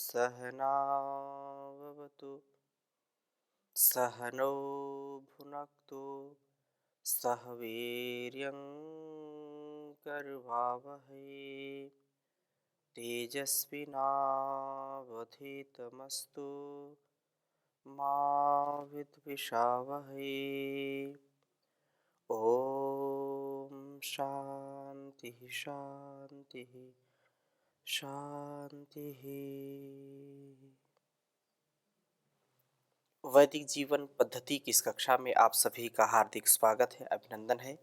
सहनाववतु सहनौ भुनक्तु सह वीर्यं करवावहै तेजस्विनावधीतमस्तु मा विद्विषावहै। ओम शांति शांति शांति। वैदिक जीवन पद्धति की इस कक्षा में आप सभी का हार्दिक स्वागत है, अभिनंदन है।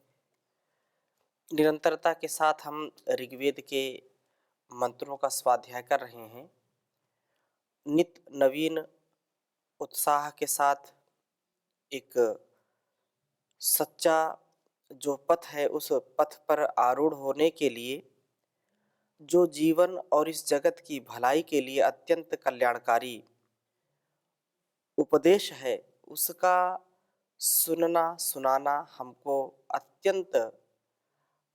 निरंतरता के साथ हम ऋग्वेद के मंत्रों का स्वाध्याय कर रहे हैं। नित नवीन उत्साह के साथ एक सच्चा जो पथ है उस पथ पर आरूढ़ होने के लिए, जो जीवन और इस जगत की भलाई के लिए अत्यंत कल्याणकारी उपदेश है, उसका सुनना सुनाना हमको अत्यंत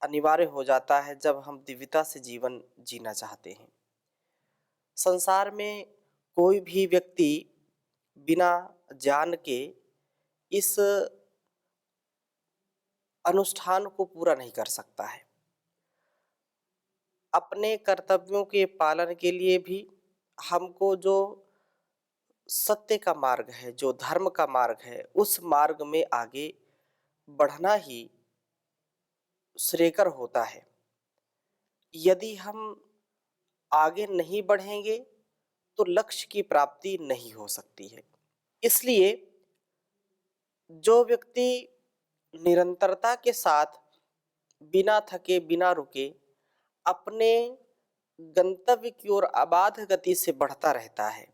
अनिवार्य हो जाता है जब हम दिव्यता से जीवन जीना चाहते हैं। संसार में कोई भी व्यक्ति बिना जान के इस अनुष्ठान को पूरा नहीं कर सकता है। अपने कर्तव्यों के पालन के लिए भी हमको जो सत्य का मार्ग है, जो धर्म का मार्ग है, उस मार्ग में आगे बढ़ना ही श्रेयकर होता है। यदि हम आगे नहीं बढ़ेंगे तो लक्ष्य की प्राप्ति नहीं हो सकती है। इसलिए जो व्यक्ति निरंतरता के साथ बिना थके बिना रुके अपने गंतव्य की ओर अबाध गति से बढ़ता रहता है,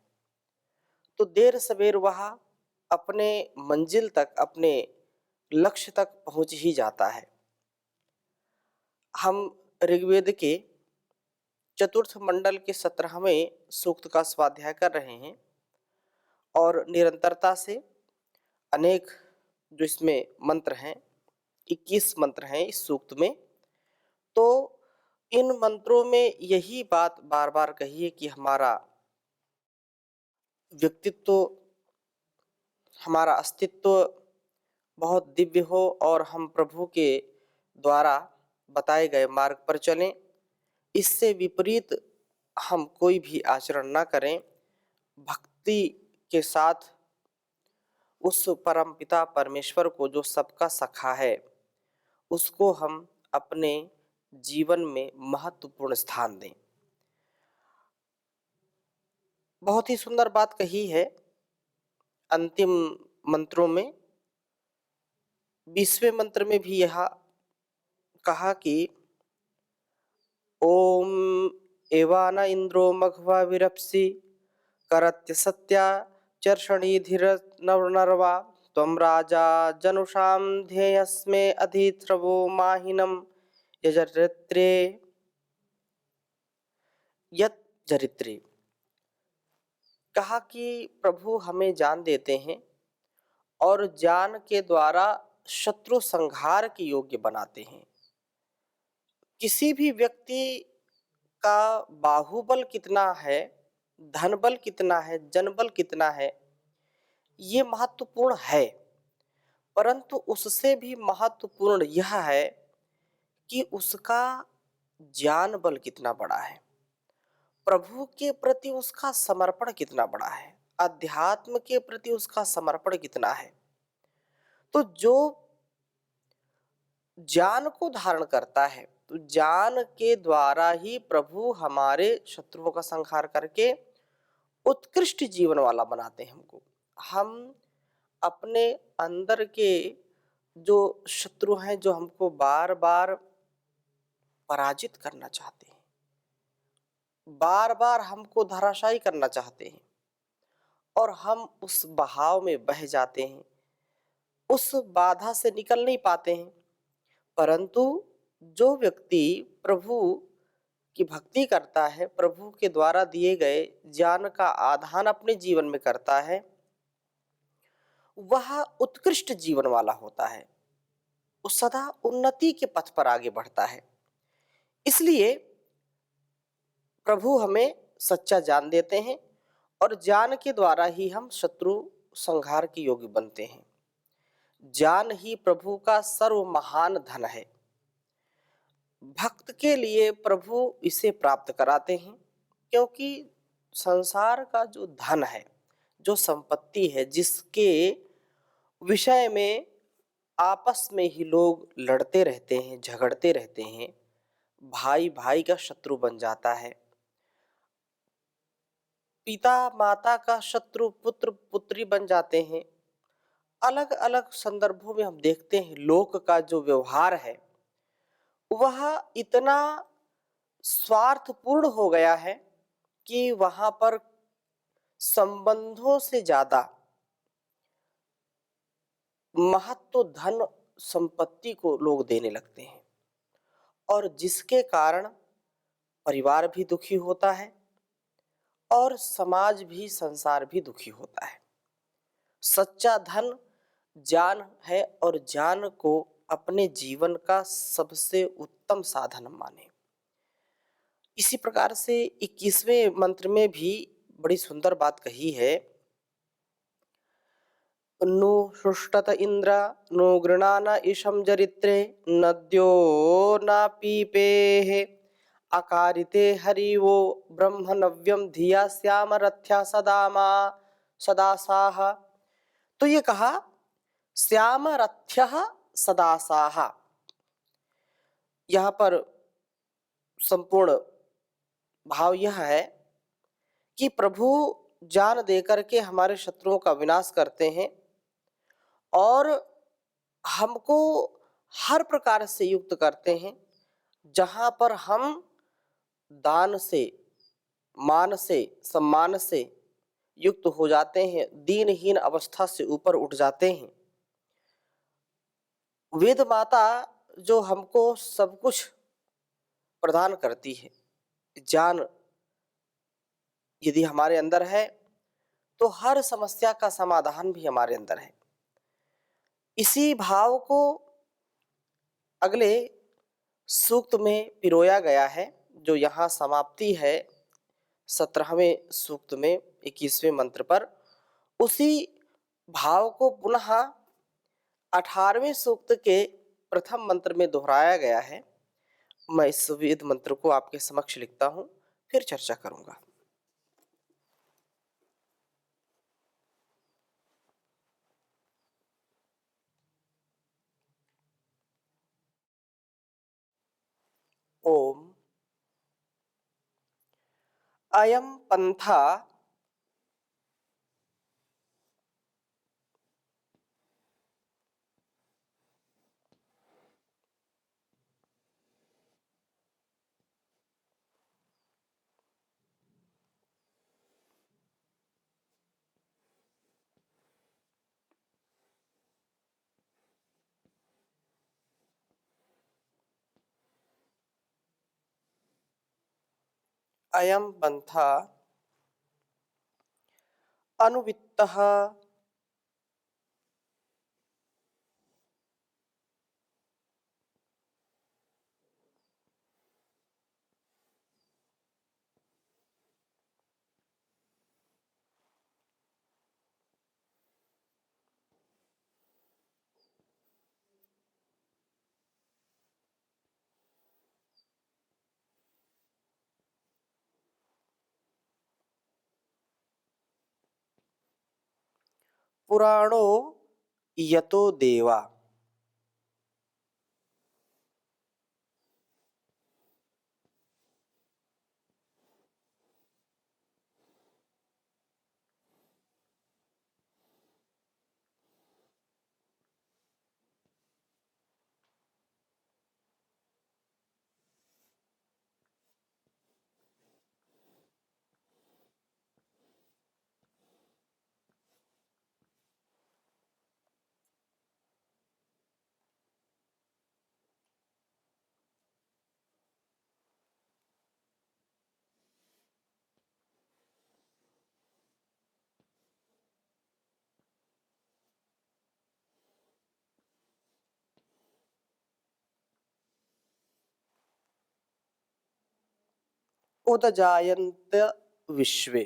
तो देर सवेर वह अपने मंजिल तक, अपने लक्ष्य तक पहुंच ही जाता है। हम ऋग्वेद के चतुर्थ मंडल के 17वें सूक्त का स्वाध्याय कर रहे हैं और निरंतरता से अनेक जो इसमें मंत्र हैं, 21 मंत्र हैं इस सूक्त में। तो इन मंत्रों में यही बात बार बार कही है कि हमारा व्यक्तित्व, हमारा अस्तित्व बहुत दिव्य हो और हम प्रभु के द्वारा बताए गए मार्ग पर चलें। इससे विपरीत हम कोई भी आचरण ना करें। भक्ति के साथ उस परम पिता परमेश्वर को, जो सबका सखा है, उसको हम अपने जीवन में महत्वपूर्ण स्थान दें। बहुत ही सुंदर बात कही है अंतिम मंत्रों में। 20वें मंत्र में भी यह कहा कि ओम एवान इंद्रो मघवा विरप्सि करत्य सत्या चर्षणीधिर नरवा त्वं राजा जनुषाम ध्येयस्मे अधिध्रवो माहिनम यजरित्रे यत जरित्रे। कहा कि प्रभु हमें जान देते हैं और जान के द्वारा शत्रु संहार के योग्य बनाते हैं। किसी भी व्यक्ति का बाहुबल कितना है, धन बल कितना है, जनबल कितना है, ये महत्वपूर्ण है, परंतु उससे भी महत्वपूर्ण यह है कि उसका ज्ञान बल कितना बड़ा है, प्रभु के प्रति उसका समर्पण कितना बड़ा है, अध्यात्म के प्रति उसका समर्पण कितना है। तो जो ज्ञान को धारण करता है, तो ज्ञान के द्वारा ही प्रभु हमारे शत्रुओं का संहार करके उत्कृष्ट जीवन वाला बनाते हैं हमको। हम अपने अंदर के जो शत्रु हैं, जो हमको बार बार पराजित करना चाहते हैं, बार बार हमको धराशायी करना चाहते हैं, और हम उस बहाव में बह जाते हैं, उस बाधा से निकल नहीं पाते हैं। परंतु जो व्यक्ति प्रभु की भक्ति करता है, प्रभु के द्वारा दिए गए ज्ञान का आधान अपने जीवन में करता है, वह उत्कृष्ट जीवन वाला होता है, वो सदा उन्नति के पथ पर आगे बढ़ता है। इसलिए प्रभु हमें सच्चा जान देते हैं और ज्ञान के द्वारा ही हम शत्रु संहार के योग्य बनते हैं। ज्ञान ही प्रभु का सर्व महान धन है। भक्त के लिए प्रभु इसे प्राप्त कराते हैं, क्योंकि संसार का जो धन है, जो संपत्ति है, जिसके विषय में आपस में ही लोग लड़ते रहते हैं, झगड़ते रहते हैं, भाई भाई का शत्रु बन जाता है, पिता माता का शत्रु पुत्र पुत्री बन जाते हैं। अलग अलग संदर्भों में हम देखते हैं लोक का जो व्यवहार है वह इतना स्वार्थपूर्ण हो गया है कि वहां पर संबंधों से ज्यादा महत्व धन संपत्ति को लोग देने लगते हैं, और जिसके कारण परिवार भी दुखी होता है और समाज भी, संसार भी दुखी होता है। सच्चा धन ज्ञान है और ज्ञान को अपने जीवन का सबसे उत्तम साधन माने। इसी प्रकार से 21वें मंत्र में भी बड़ी सुंदर बात कही है। नु शुष्टत इंद्र नु गृणान इशम जरित्रे नद्यो न पीपेः अकारिते हरिवो ब्रह्म नव्यम धिया श्याम रथ्या सदामा सदासाह। तो ये कहा श्याम रथ्य सदासाह। यहाँ पर संपूर्ण भाव यह है कि प्रभु जान देकर के हमारे शत्रुओं का विनाश करते हैं और हमको हर प्रकार से युक्त करते हैं। जहां पर हम दान से, मान से, सम्मान से युक्त हो जाते हैं, दीनहीन अवस्था से ऊपर उठ जाते हैं, वेद माता जो हमको सब कुछ प्रदान करती है, ज्ञान यदि हमारे अंदर है तो हर समस्या का समाधान भी हमारे अंदर है। इसी भाव को अगले सूक्त में पिरोया गया है, जो यहाँ समाप्ति है 17वें सूक्त में 21वें मंत्र पर। उसी भाव को पुनः 18वें सूक्त के प्रथम मंत्र में दोहराया गया है। मैं इस वेद मंत्र को आपके समक्ष लिखता हूं, फिर चर्चा करूंगा। ओम अयम पंथा अयम पंथा अनुवित्तः पुराणो यतो देवा। उदजायन्त विश्वे।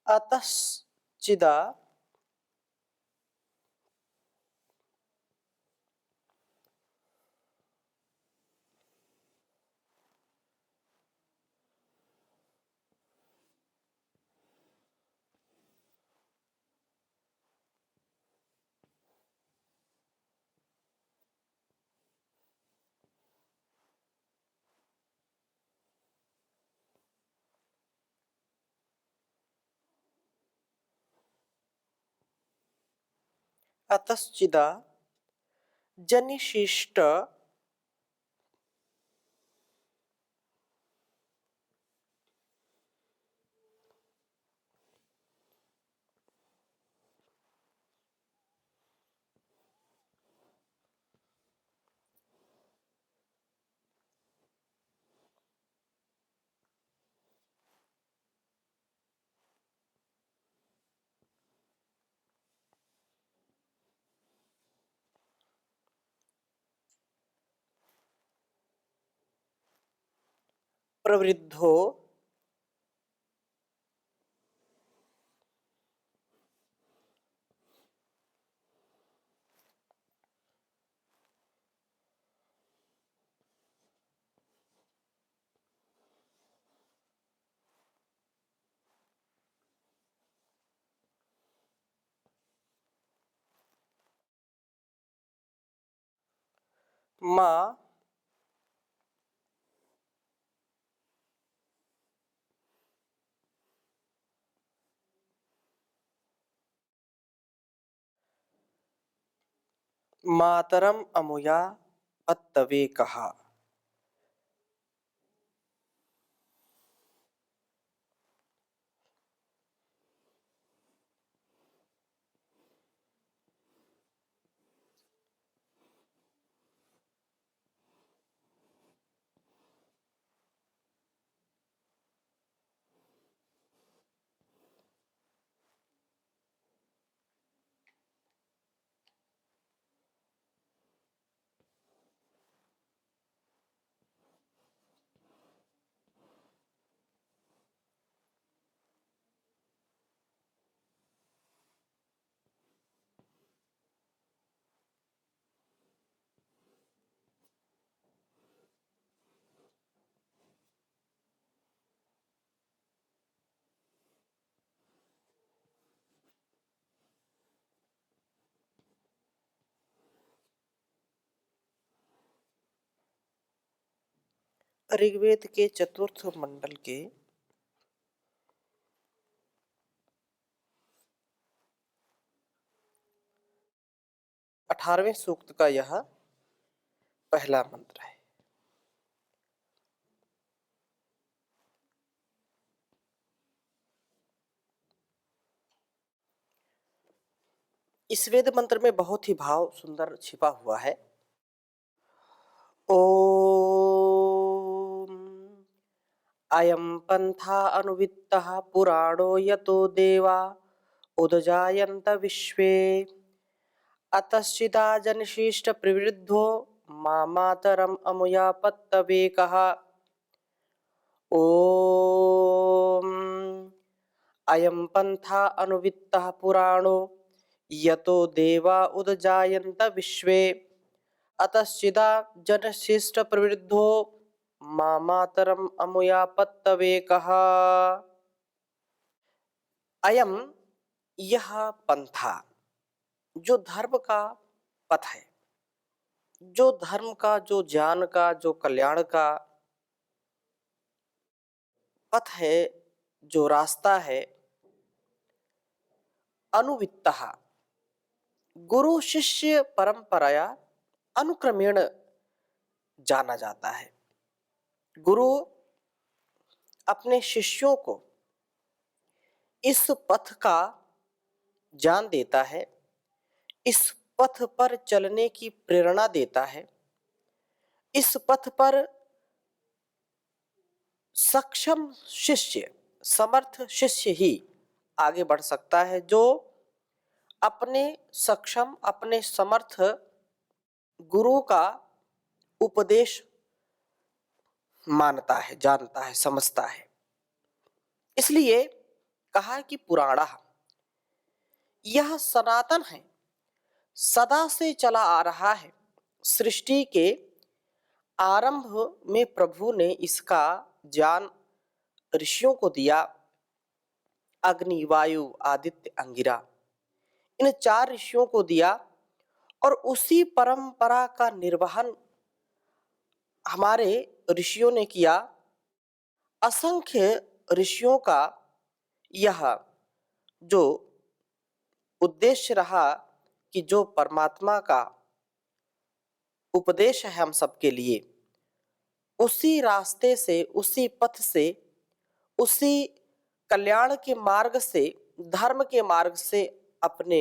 अतश्चिदा अतश्चिदा जनिशिष्ट प्रवृद्धो माँ मातरम अमुया अत्तवे कहा। ऋग्वेद के चतुर्थ मंडल के 18वें सूक्त का यह पहला मंत्र है। इस वेद मंत्र में बहुत ही भाव सुंदर छिपा हुआ है। ओम अयं पंथा अनुवित्तः पुराणो यतो देवा उदजायन्त विश्वे अतश्चिदा जनशिष्ट प्रवृद्धो मातरम अमुया पत्तवे कहा। ओम अयं पंथा अनुवित्तः पुराणो यतो देवा उदजायन्त विश्वे अतश्चिदा जनशिष्ट प्रवृद्धो मामातरम अमुया पत्तवे कहा। अयम, यह पंथा, जो धर्म का पथ है, जो धर्म का, जो ज्ञान का, जो कल्याण का पथ है, जो रास्ता है, अनुवित्तः, गुरु शिष्य परंपराया अनुक्रमेण जाना जाता है। गुरु अपने शिष्यों को इस पथ का ज्ञान देता है, इस पथ पर चलने की प्रेरणा देता है। इस पथ पर सक्षम शिष्य, समर्थ शिष्य ही आगे बढ़ सकता है, जो अपने सक्षम, अपने समर्थ गुरु का उपदेश मानता है, जानता है, समझता है। इसलिए कहा कि पुराणा, यह सनातन है, सदा से चला आ रहा है। सृष्टि के आरंभ में प्रभु ने इसका ज्ञान ऋषियों को दिया। अग्नि, वायु, आदित्य, अंगिरा, इन 4 ऋषियों को दिया और उसी परंपरा का निर्वहन हमारे ऋषियों ने किया। असंख्य ऋषियों का यह जो उद्देश्य रहा कि जो परमात्मा का उपदेश है हम सबके लिए, उसी रास्ते से, उसी पथ से, उसी कल्याण के मार्ग से, धर्म के मार्ग से अपने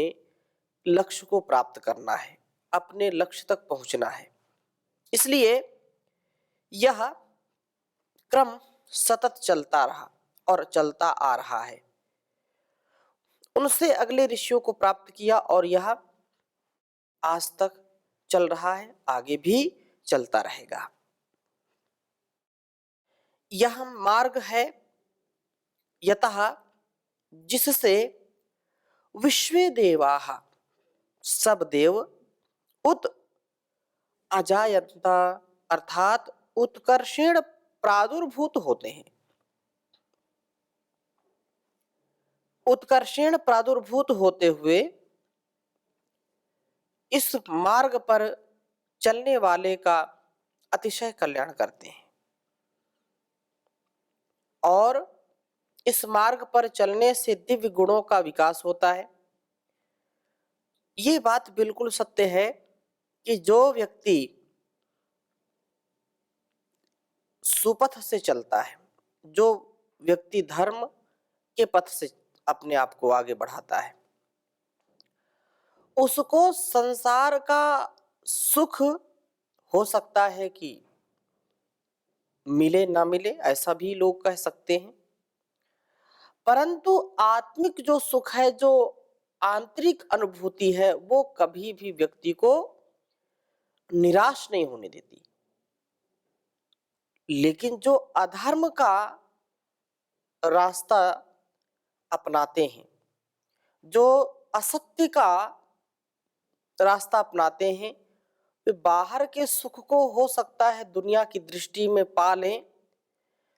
लक्ष्य को प्राप्त करना है, अपने लक्ष्य तक पहुंचना है। इसलिए यह क्रम सतत चलता रहा और चलता आ रहा है। उनसे अगले ऋषियों को प्राप्त किया और यह आज तक चल रहा है, आगे भी चलता रहेगा। यह मार्ग है यतः जिससे विश्वे देवाः, सब देव उत अजायन्ता, अर्थात उत्कर्षेण प्रादुर्भूत होते हैं। उत्कर्षेण प्रादुर्भूत होते हुए इस मार्ग पर चलने वाले का अतिशय कल्याण करते हैं और इस मार्ग पर चलने से दिव्य गुणों का विकास होता है। ये बात बिल्कुल सत्य है कि जो व्यक्ति सुपथ से चलता है, जो व्यक्ति धर्म के पथ से अपने आप को आगे बढ़ाता है, उसको संसार का सुख हो सकता है कि मिले ना मिले, ऐसा भी लोग कह सकते हैं, परंतु आत्मिक जो सुख है, जो आंतरिक अनुभूति है, वो कभी भी व्यक्ति को निराश नहीं होने देती। लेकिन जो अधर्म का रास्ता अपनाते हैं, जो असत्य का रास्ता अपनाते हैं, वे बाहर के सुख को हो सकता है दुनिया की दृष्टि में पा लें,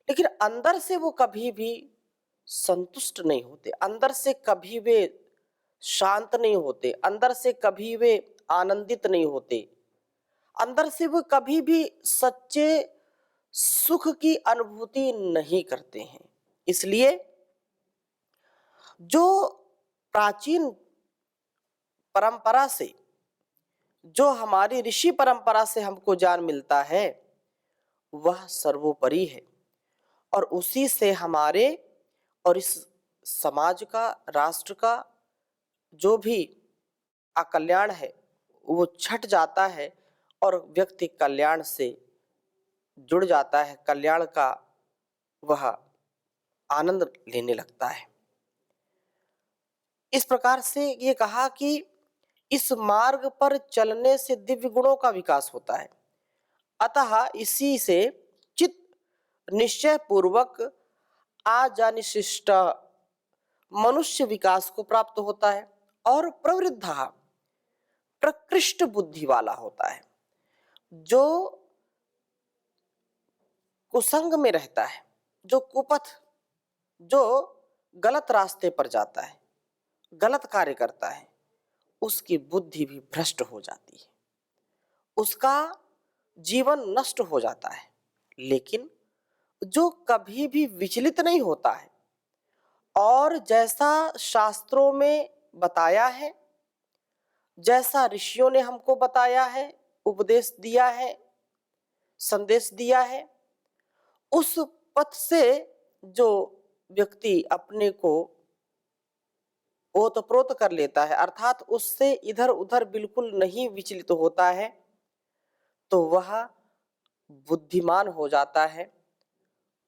लेकिन अंदर से वो कभी भी संतुष्ट नहीं होते, अंदर से कभी वे शांत नहीं होते, अंदर से कभी वे आनंदित नहीं होते, अंदर से वो कभी भी सच्चे सुख की अनुभूति नहीं करते हैं। इसलिए जो प्राचीन परंपरा से, जो हमारी ऋषि परंपरा से हमको ज्ञान मिलता है, वह सर्वोपरि है और उसी से हमारे और इस समाज का, राष्ट्र का जो भी अकल्याण है वो छट जाता है और व्यक्ति कल्याण से जुड़ जाता है, कल्याण का वह आनंद लेने लगता है। इस प्रकार से ये कहा कि इस मार्ग पर चलने से दिव्य गुणों का विकास होता है, अतः इसी से चित निश्चय पूर्वक आजानिशिष्ट मनुष्य विकास को प्राप्त होता है और प्रवृद्धा, प्रकृष्ट बुद्धि वाला होता है। जो कुसंग में रहता है, जो कुपथ, जो गलत रास्ते पर जाता है, गलत कार्य करता है, उसकी बुद्धि भी भ्रष्ट हो जाती है, उसका जीवन नष्ट हो जाता है। लेकिन जो कभी भी विचलित नहीं होता है और जैसा शास्त्रों में बताया है, जैसा ऋषियों ने हमको बताया है, उपदेश दिया है, संदेश दिया है, उस पथ से जो व्यक्ति अपने को ओतप्रोत कर लेता है, अर्थात उससे इधर उधर बिल्कुल नहीं विचलित होता है, तो वह बुद्धिमान हो जाता है,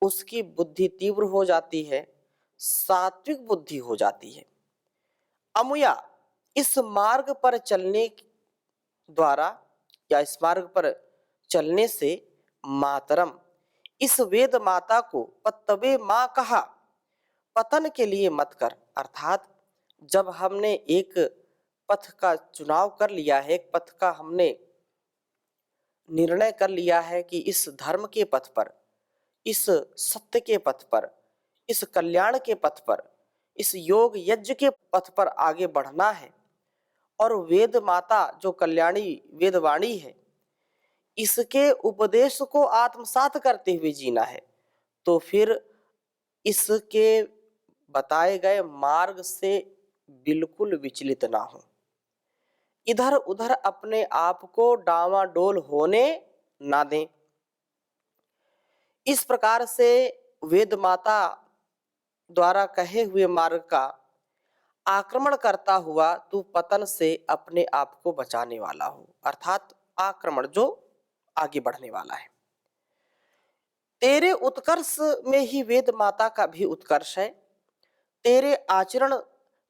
उसकी बुद्धि तीव्र हो जाती है, सात्विक बुद्धि हो जाती है। अमुया इस मार्ग पर चलने द्वारा या इस मार्ग पर चलने से मातरम, इस वेद माता को पत्तवे माँ कहा, पतन के लिए मत कर। अर्थात जब हमने एक पथ का चुनाव कर लिया है, एक पथ का हमने निर्णय कर लिया है कि इस धर्म के पथ पर, इस सत्य के पथ पर, इस कल्याण के पथ पर, इस योग यज्ञ के पथ पर आगे बढ़ना है और वेद माता जो कल्याणी वेदवाणी है, इसके उपदेश को आत्मसात करते हुए जीना है, तो फिर इसके बताए गए मार्ग से बिल्कुल विचलित ना हो, इधर उधर अपने आप को डावाडोल होने ना दें। इस प्रकार से वेद माता द्वारा कहे हुए मार्ग का आक्रमण करता हुआ तू पतन से अपने आप को बचाने वाला हो, अर्थात आक्रमण जो आगे बढ़ने वाला है। तेरे उत्कर्ष में ही वेद माता का भी उत्कर्ष है, तेरे आचरण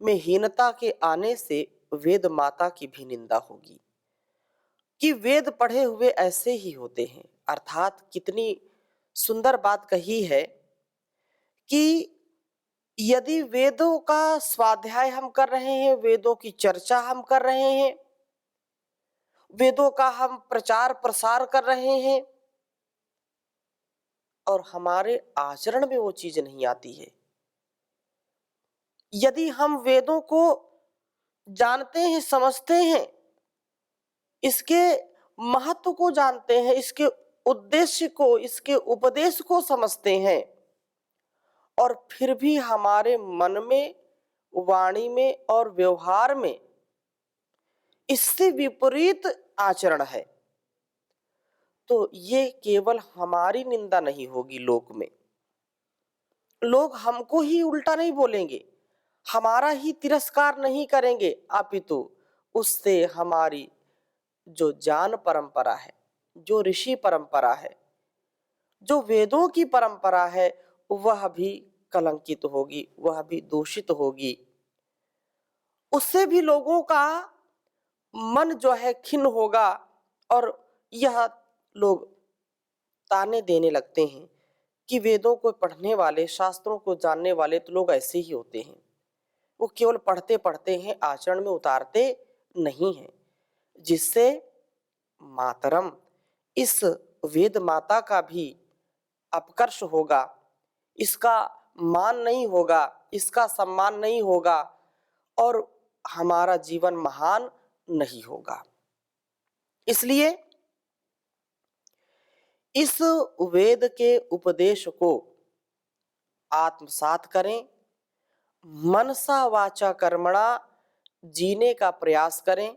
में हीनता के आने से वेद माता की भी निंदा होगी कि वेद पढ़े हुए ऐसे ही होते हैं। अर्थात कितनी सुंदर बात कही है कि यदि वेदों का स्वाध्याय हम कर रहे हैं, वेदों की चर्चा हम कर रहे हैं, वेदों का हम प्रचार प्रसार कर रहे हैं और हमारे आचरण में वो चीज नहीं आती है, यदि हम वेदों को जानते हैं, समझते हैं, इसके महत्व को जानते हैं, इसके उद्देश्य को, इसके उपदेश को समझते हैं, और फिर भी हमारे मन में, वाणी में और व्यवहार में इससे विपरीत आचरण है, तो ये केवल हमारी निंदा नहीं होगी, लोक में लोग हमको ही उल्टा नहीं बोलेंगे, हमारा ही तिरस्कार नहीं करेंगे, अपितु उससे हमारी जो ज्ञान परंपरा है, जो ऋषि परंपरा है, जो वेदों की परंपरा है, वह भी कलंकित होगी, वह भी दूषित होगी, उससे भी लोगों का मन जो है खिन्न होगा और यह लोग ताने देने लगते हैं कि वेदों को पढ़ने वाले, शास्त्रों को जानने वाले तो लोग ऐसे ही होते हैं, वो केवल पढ़ते पढ़ते हैं, आचरण में उतारते नहीं हैं, जिससे मातरम इस वेद माता का भी अपकर्ष होगा, इसका मान नहीं होगा, इसका सम्मान नहीं होगा और हमारा जीवन महान नहीं होगा। इसलिए इस वेद के उपदेश को आत्मसात करें, मनसा वाचा कर्मणा जीने का प्रयास करें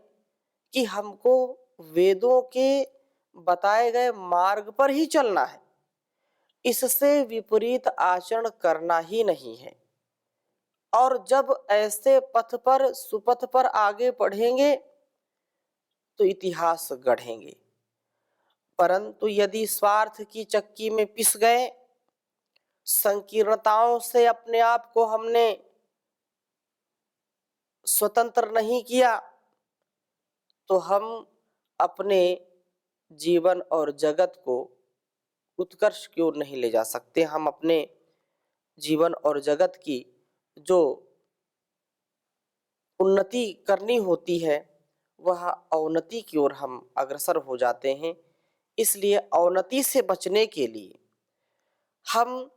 कि हमको वेदों के बताए गए मार्ग पर ही चलना है, इससे विपरीत आचरण करना ही नहीं है। और जब ऐसे पथ पर, सुपथ पर आगे बढ़ेंगे तो इतिहास गढ़ेंगे, परंतु यदि स्वार्थ की चक्की में पिस गए, संकीर्णताओं से अपने आप को हमने स्वतंत्र नहीं किया, तो हम अपने जीवन और जगत को उत्कर्ष की ओर नहीं ले जा सकते। हम अपने जीवन और जगत की जो उन्नति करनी होती है, वह अवनति की ओर हम अग्रसर हो जाते हैं। इसलिए अवनति से बचने के लिए, हम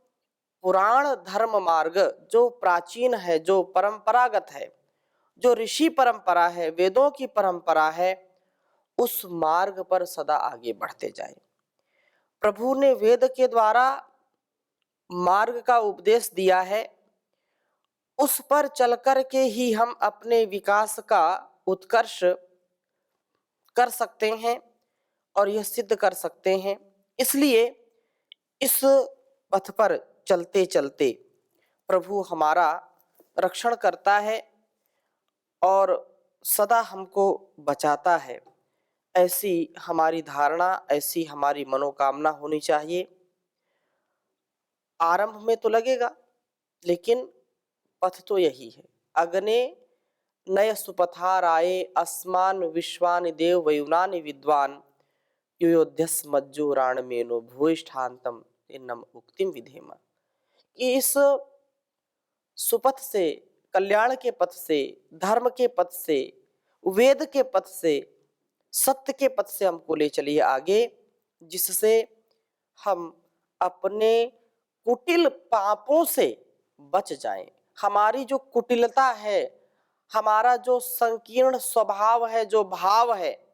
पुराण धर्म मार्ग जो प्राचीन है, जो परंपरागत है, जो ऋषि परंपरा है, वेदों की परंपरा है, उस मार्ग पर सदा आगे बढ़ते जाएं। प्रभु ने वेद के द्वारा मार्ग का उपदेश दिया है, उस पर चलकर के ही हम अपने विकास का उत्कर्ष कर सकते हैं और यह सिद्ध कर सकते हैं। इसलिए इस पथ पर चलते चलते प्रभु हमारा रक्षण करता है और सदा हमको बचाता है, ऐसी हमारी धारणा, ऐसी हमारी मनोकामना होनी चाहिए। आरंभ में तो लगेगा, लेकिन पथ तो यही है। अग्ने नय सुपथाराये अस्मान विश्वान देव वयुनानि विद्वान योध्यस मज्जोराण मेनो भूष्ठान्तम इन्नम उक्तिम विधेम। कि इस सुपथ से, कल्याण के पथ से, धर्म के पथ से, वेद के पथ से, सत्य के पथ से हमको ले चलिए आगे, जिससे हम अपने कुटिल पापों से बच जाएं। हमारी जो कुटिलता है, हमारा जो संकीर्ण स्वभाव है, जो भाव है,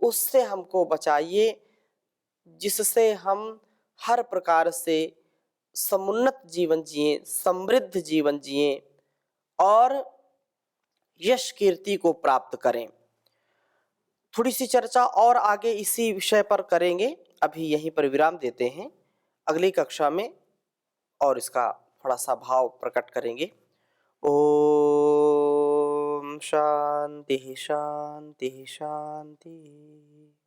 उससे हमको बचाइए, जिससे हम हर प्रकार से समुन्नत जीवन जिए, समृद्ध जीवन जिए और यश कीर्ति को प्राप्त करें। थोड़ी सी चर्चा और आगे इसी विषय पर करेंगे, अभी यहीं पर विराम देते हैं। अगली कक्षा में और इसका थोड़ा सा भाव प्रकट करेंगे। ओम शांति शांति शांति।